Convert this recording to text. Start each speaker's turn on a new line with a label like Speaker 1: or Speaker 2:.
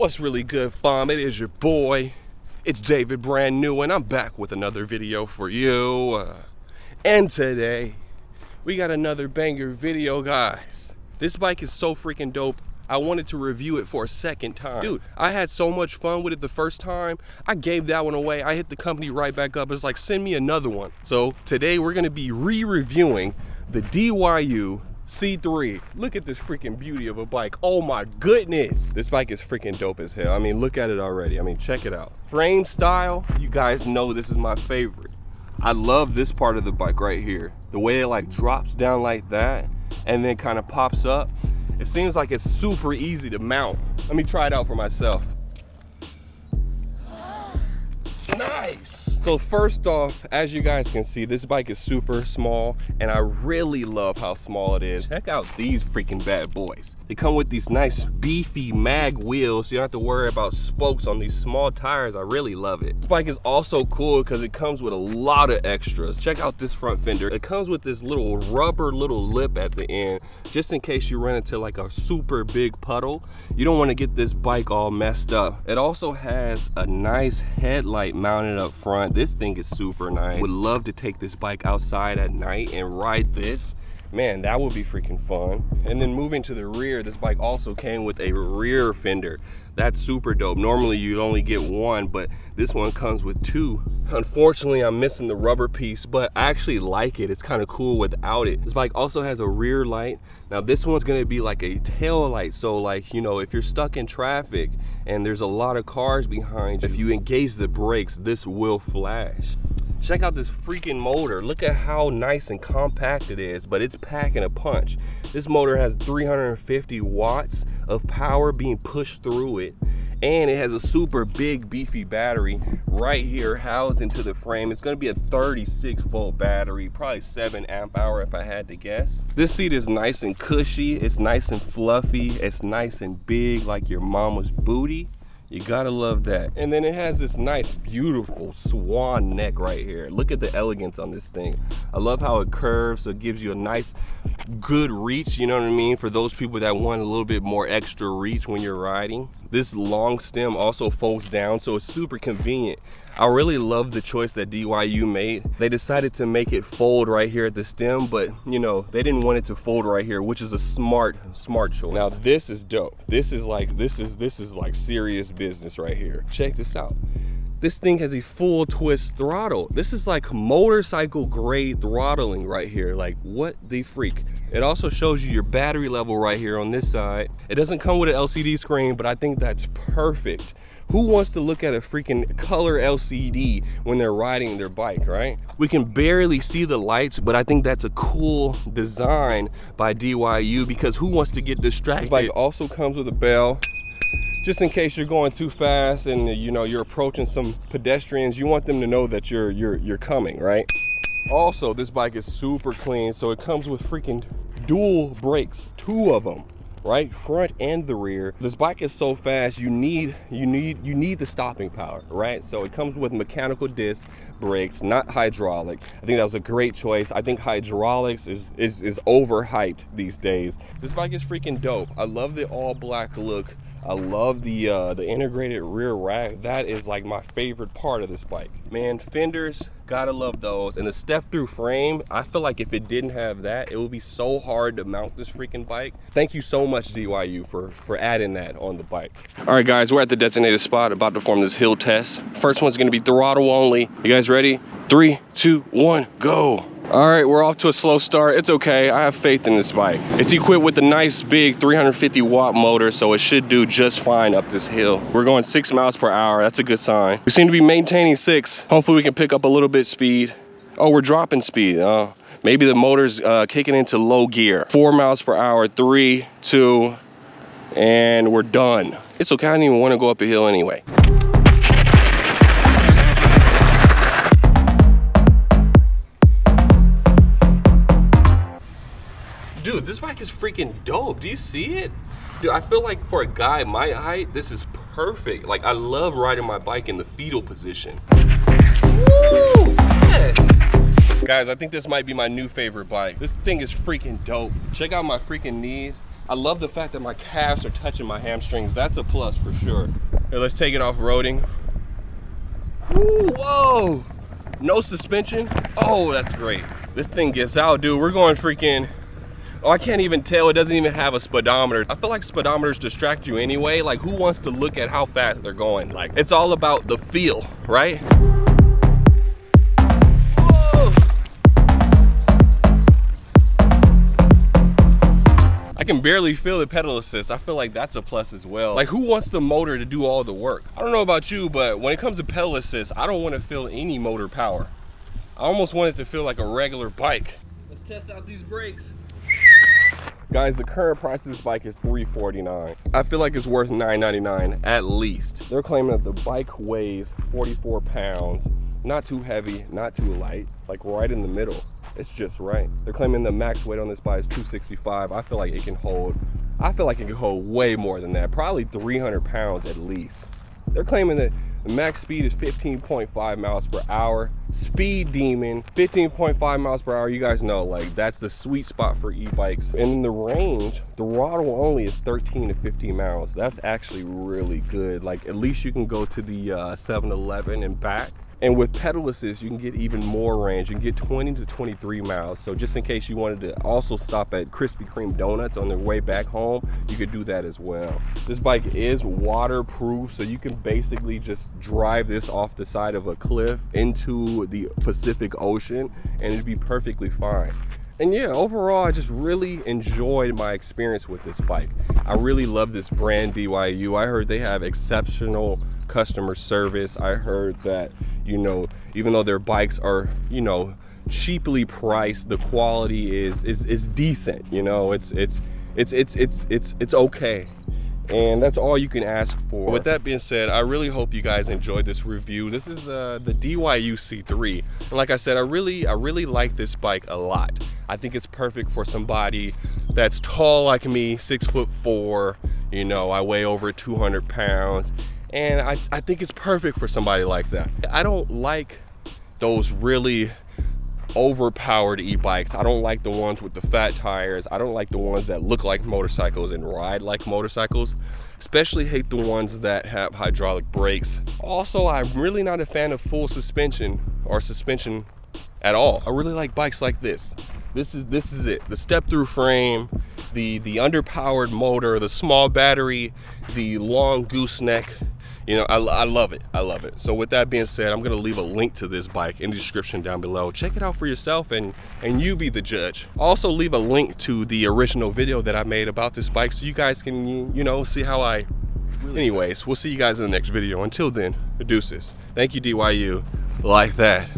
Speaker 1: What's really good, fam? It is your boy. It's David, brand new, and I'm back with another video for you. And today, we got another banger video, guys. This bike is so freaking dope. I wanted to review it for a second time. Dude, I had so much fun with it the first time. I gave that one away. I hit the company right back up. It's like, send me another one. So today, we're gonna be re-reviewing the DYU C3. Look at this freaking beauty of a bike. Oh my goodness. This bike is freaking dope as hell. I mean, look at it already. I mean, check it out. Frame style, you guys know this is my favorite. I love this part of the bike right here. The way it like drops down like that and then kind of pops up. It seems like it's super easy to mount. Let me try it out for myself. Nice. So first off, as you guys can see, this bike is super small and I really love how small it is. Check out these freaking bad boys. They come with these nice beefy mag wheels, so you don't have to worry about spokes on these small tires. I really love it. This bike is also cool because it comes with a lot of extras. Check out this front fender. It comes with this little rubber little lip at the end, just in case you run into like a super big puddle. You don't want to get this bike all messed up. It also has a nice headlight mounted up front. This thing is super nice. Would love to take this bike outside at night and ride this. Man, that would be freaking fun. And then moving to the rear, this bike also came with a rear fender. That's super dope. Normally you'd only get one, but this one comes with two. Unfortunately, I'm missing the rubber piece, but I actually like it. It's kind of cool without it. This bike also has a rear light. Now this one's gonna be like a tail light. So like, you know, if you're stuck in traffic and there's a lot of cars behind you, if you engage the brakes, this will flash. Check out this freaking motor. Look at how nice and compact it is, but it's packing a punch. This motor has 350 watts of power being pushed through it, and it has a super big beefy battery right here housed into the frame. It's gonna be a 36-volt battery, probably 7 amp hour if I had to guess. This seat is nice and cushy, it's nice and fluffy, it's nice and big like your mama's booty. You gotta love that. And then it has this nice, beautiful swan neck right here. Look at the elegance on this thing. I love how it curves, so it gives you a nice, good reach, you know what I mean? For those people that want a little bit more extra reach when you're riding. This long stem also folds down, so it's super convenient. I really love the choice that DYU made. They decided to make it fold right here at the stem, but you know, they didn't want it to fold right here, which is a smart choice. Now this is dope. This is like serious business right here. Check this out. This thing has a full twist throttle. This is like motorcycle grade throttling right here. Like, what the freak? It also shows you your battery level right here on this side. It doesn't come with an LCD screen, but I think that's perfect. Who wants to look at a freaking color LCD when they're riding their bike, right? We can barely see the lights, but I think that's a cool design by DYU because who wants to get distracted? This bike also comes with a bell. Just in case you're going too fast and you know you're approaching some pedestrians, you want them to know that you're coming, right? Also, this bike is super clean, so it comes with freaking dual brakes, 2 of them. Right, front and the rear. This bike is so fast, you need the stopping power, right? So it comes with mechanical disc brakes, not hydraulic. I think that was a great choice. I think hydraulics is overhyped these days. This bike is freaking dope. I love the all black look. I love the integrated rear rack. That is like my favorite part of this bike. Man, fenders, gotta love those. And the step through frame, I feel like if it didn't have that, it would be so hard to mount this freaking bike. Thank you so much, DYU, for adding that on the bike. All right, guys, we're at the designated spot, about to perform this hill test. First one's gonna be throttle only. You guys ready? 3, 2, 1, go. All right, we're off to a slow start. It's okay, I have faith in this bike. It's equipped with a nice big 350 watt motor, so it should do just fine up this hill. We're going 6 miles per hour, that's a good sign. We seem to be maintaining 6. Hopefully we can pick up a little bit speed. Oh, we're dropping speed. Maybe the motor's kicking into low gear. 4 miles per hour, 3, 2, and we're done. It's okay, I don't even wanna go up a hill anyway. Dude, this bike is freaking dope. Do you see it? Dude, I feel like for a guy my height, this is perfect. Like, I love riding my bike in the fetal position. Woo! Yes! Guys, I think this might be my new favorite bike. This thing is freaking dope. Check out my freaking knees. I love the fact that my calves are touching my hamstrings. That's a plus for sure. Here, let's take it off-roading. Whoa! No suspension. Oh, that's great. This thing gets out, dude. We're going freaking, oh, I can't even tell. It doesn't even have a speedometer. I feel like speedometers distract you anyway. Like, who wants to look at how fast they're going? Like, it's all about the feel, right? Whoa. I can barely feel the pedal assist. I feel like that's a plus as well. Like, who wants the motor to do all the work? I don't know about you, but when it comes to pedal assist, I don't want to feel any motor power. I almost want it to feel like a regular bike. Let's test out these brakes. Guys, the current price of this bike is $349. I feel like it's worth $999 at least. They're claiming that the bike weighs 44 pounds. Not too heavy, not too light, like right in the middle. It's just right. They're claiming the max weight on this bike is 265. I feel like it can hold way more than that, probably 300 pounds at least. They're claiming that the max speed is 15.5 miles per hour. Speed demon, 15.5 miles per hour. You guys know, like, that's the sweet spot for e-bikes. And in the range, the throttle only is 13 to 15 miles. That's actually really good. Like, at least you can go to the 7-Eleven and back. And with pedal assist, you can get even more range. You can get 20 to 23 miles. So just in case you wanted to also stop at Krispy Kreme donuts on their way back home, you could do that as well. This bike is waterproof, so you can basically just drive this off the side of a cliff into the Pacific Ocean and it'd be perfectly fine. And yeah, overall, I just really enjoyed my experience with this bike. I really love this brand, DYU. I heard they have exceptional customer service. I heard that, you know, even though their bikes are, you know, cheaply priced, the quality is decent. You know, it's okay. And that's all you can ask for. With that being said, I really hope you guys enjoyed this review. This is the DYU C3. And like I said, I really like this bike a lot. I think it's perfect for somebody that's tall like me, 6'4", you know, I weigh over 200 pounds. And I think it's perfect for somebody like that. I don't like those really overpowered e-bikes. I don't like the ones with the fat tires. I don't like the ones that look like motorcycles and ride like motorcycles. Especially hate the ones that have hydraulic brakes. Also, I'm really not a fan of full suspension or suspension at all. I really like bikes like this. This is it. The step-through frame, the underpowered motor, the small battery, the long gooseneck. You know, I love it. I love it. So with that being said, I'm gonna leave a link to this bike in the description down below. Check it out for yourself and you be the judge. Also leave a link to the original video that I made about this bike so you guys can, you know, see how I... Anyways, we'll see you guys in the next video. Until then, deuces. Thank you, DYU. Like that.